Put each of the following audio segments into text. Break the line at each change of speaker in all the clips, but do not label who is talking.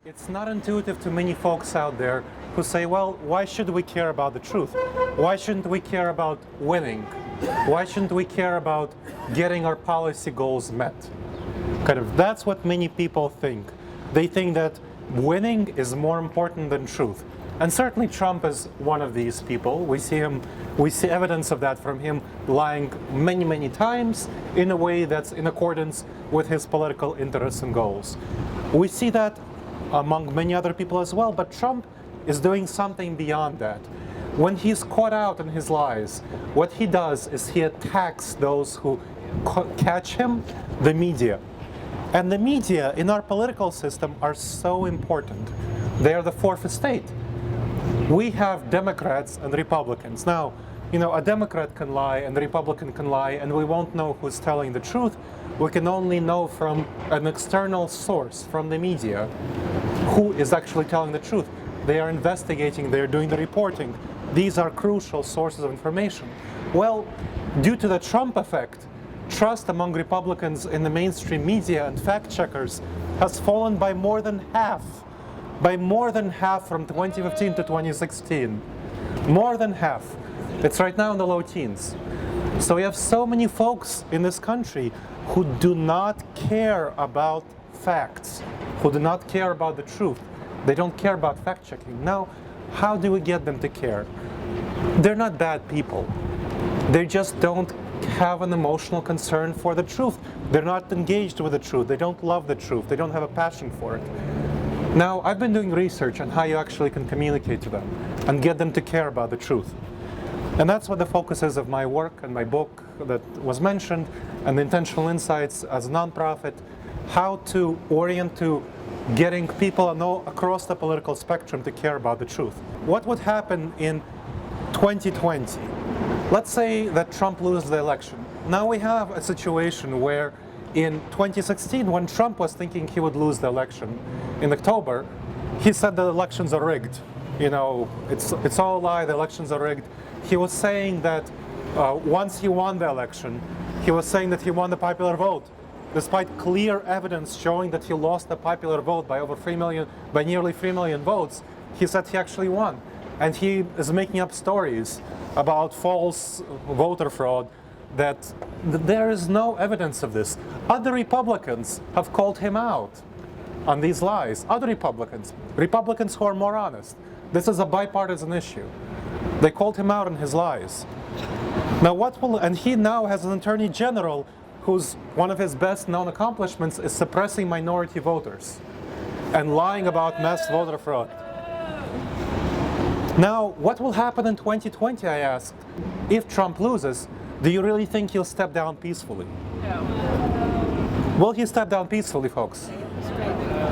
It's not intuitive to many folks out there who say, well, why should we care about the truth? Why shouldn't we care about winning? Why shouldn't we care about getting our policy goals met? That's what many people think. They think that winning is more important than truth. And certainly Trump is one of these people. We see evidence of that from him lying many, many times in a way that's in accordance with his political interests and goals. We see that among many other people as well, but Trump is doing something beyond that. When he's caught out in his lies, what he does is he attacks those who catch him, the media. And the media in our political system are so important. They are the fourth estate. We have Democrats and Republicans. Now, a Democrat can lie and a Republican can lie, and we won't know who's telling the truth. We can only know from an external source, from the media, who is actually telling the truth. They are investigating, they're doing the reporting. These are crucial sources of information. Well, due to the Trump effect, trust among Republicans in the mainstream media and fact checkers has fallen by more than half. By more than half from 2015 to 2016. More than half. It's right now in the low teens. So we have so many folks in this country who do not care about facts, who do not care about the truth. They don't care about fact-checking. Now, how do we get them to care? They're not bad people. They just don't have an emotional concern for the truth. They're not engaged with the truth. They don't love the truth. They don't have a passion for it. Now, I've been doing research on how you actually can communicate to them and get them to care about the truth. And that's what the focus is of my work and my book that was mentioned, and the Intentional Insights as a nonprofit, how to orient to getting people across the political spectrum to care about the truth. What would happen in 2020? Let's say that Trump loses the election. Now we have a situation where in 2016, when Trump was thinking he would lose the election in October, he said the elections are rigged. It's all a lie, the elections are rigged. He was saying that once he won the election, he was saying that he won the popular vote, despite clear evidence showing that he lost the popular vote by by nearly 3 million votes. He said he actually won. And he is making up stories about false voter fraud, that there is no evidence of this. Other Republicans have called him out on these lies. Other Republicans who are more honest. This is a bipartisan issue. They called him out on his lies. Now and he now has an attorney general whose one of his best known accomplishments is suppressing minority voters and lying about mass voter fraud. Now, what will happen in 2020, I asked? If Trump loses, do you really think he'll step down peacefully? No. Will he step down peacefully, folks?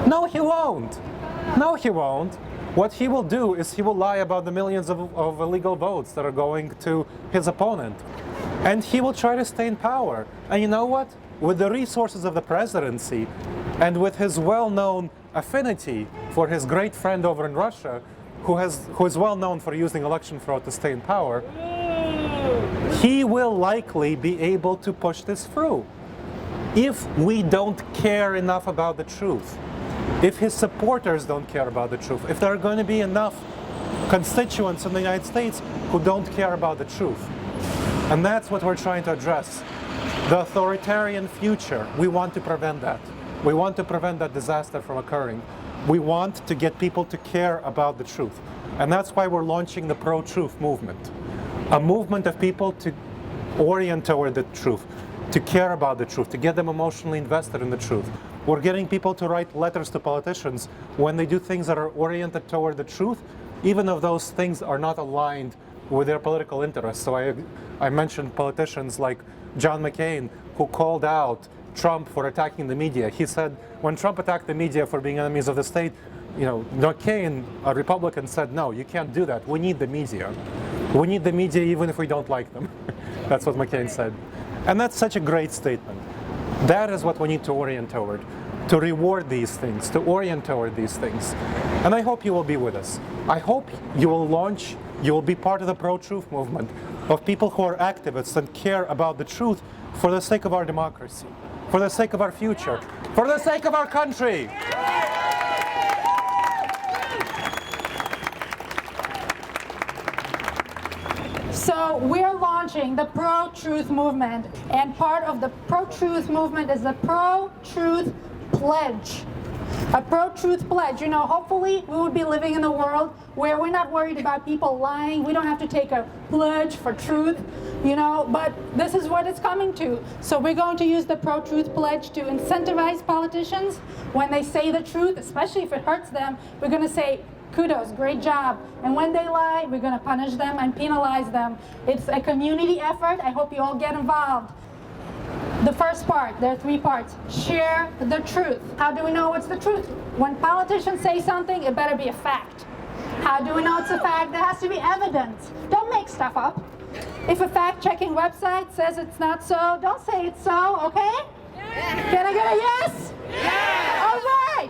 No, he won't. No, he won't. What he will do is he will lie about the millions of illegal votes that are going to his opponent. And he will try to stay in power. And you know what? With the resources of the presidency and with his well-known affinity for his great friend over in Russia, who is well known for using election fraud to stay in power, he will likely be able to push this through. If we don't care enough about the truth, if his supporters don't care about the truth, if there are going to be enough constituents in the United States who don't care about the truth. And that's what we're trying to address. The authoritarian future, we want to prevent that. We want to prevent that disaster from occurring. We want to get people to care about the truth. And that's why we're launching the pro-truth movement. A movement of people to orient toward the truth, to care about the truth, to get them emotionally invested in the truth. We're getting people to write letters to politicians when they do things that are oriented toward the truth, even if those things are not aligned with their political interests. So I mentioned politicians like John McCain, who called out Trump for attacking the media. He said, when Trump attacked the media for being enemies of the state, McCain, a Republican, said, no, you can't do that. We need the media. We need the media even if we don't like them. That's what McCain said. And that's such a great statement. That is what we need to orient toward, to reward these things, to orient toward these things. And I hope you will be with us. I hope you will be part of the pro-truth movement of people who are activists and care about the truth for the sake of our democracy, for the sake of our future, for the sake of our country.
So we're launching the Pro-Truth movement, and part of the Pro-Truth movement is the Pro-Truth Pledge. A Pro-Truth Pledge. You know, hopefully we would be living in a world where we're not worried about people lying. We don't have to take a pledge for truth, you know, but this is what it's coming to. So we're going to use the Pro-Truth Pledge to incentivize politicians when they say the truth, especially if it hurts them. We're going to say, kudos, great job. And when they lie, we're going to punish them and penalize them. It's a community effort. I hope you all get involved. The first part, there are 3 parts. Share the truth. How do we know what's the truth? When politicians say something, it better be a fact. How do we know it's a fact? There has to be evidence. Don't make stuff up. If a fact-checking website says it's not so, don't say it's so, okay? Yeah. Can I get a yes? Yeah. All right.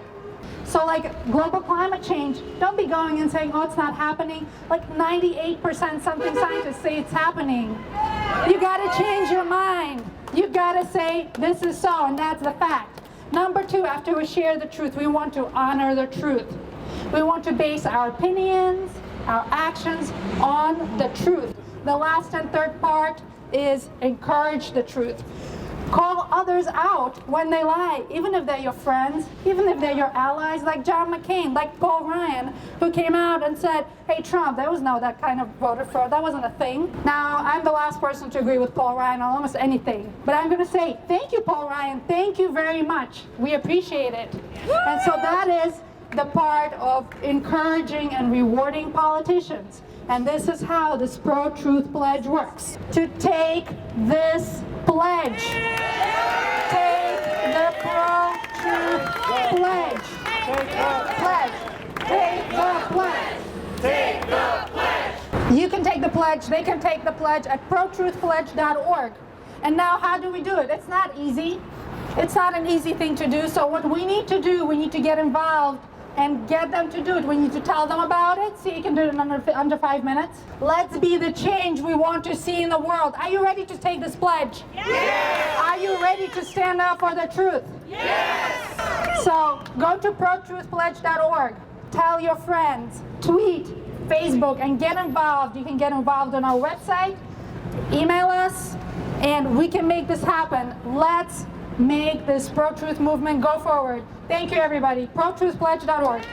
So like global climate change, don't be going and saying, oh, it's not happening. Like 98% something scientists say it's happening. You gotta change your mind. You gotta say, this is so, and that's the fact. Number 2, after we share the truth, we want to honor the truth. We want to base our opinions, our actions on the truth. The last and third part is encourage the truth. Call others out when they lie, even if they're your friends, even if they're your allies, like John McCain, like Paul Ryan, who came out and said, hey, Trump, there was no that kind of voter fraud. That wasn't a thing. Now, I'm the last person to agree with Paul Ryan on almost anything. But I'm going to say, thank you, Paul Ryan. Thank you very much. We appreciate it. And so that is the part of encouraging and rewarding politicians. And this is how this Pro-Truth Pledge works. To take this pledge. Take the Pro-Truth Pledge. Take the pledge. Take the pledge. You can take the pledge. They can take the pledge at protruthpledge.org. And now how do we do it? It's not easy. It's not an easy thing to do. So what we need to do, we need to get involved and get them to do it. We need to tell them about it. See, you can do it in under 5 minutes. Let's be the change we want to see in the world. Are you ready to take this pledge? Yes! Are you ready to stand up for the truth? Yes! So go to protruthpledge.org. Tell your friends, tweet, Facebook, and get involved. You can get involved on our website, email us, and we can make this happen. Let's make this pro-truth movement go forward. Thank you, everybody. protruthpledge.org.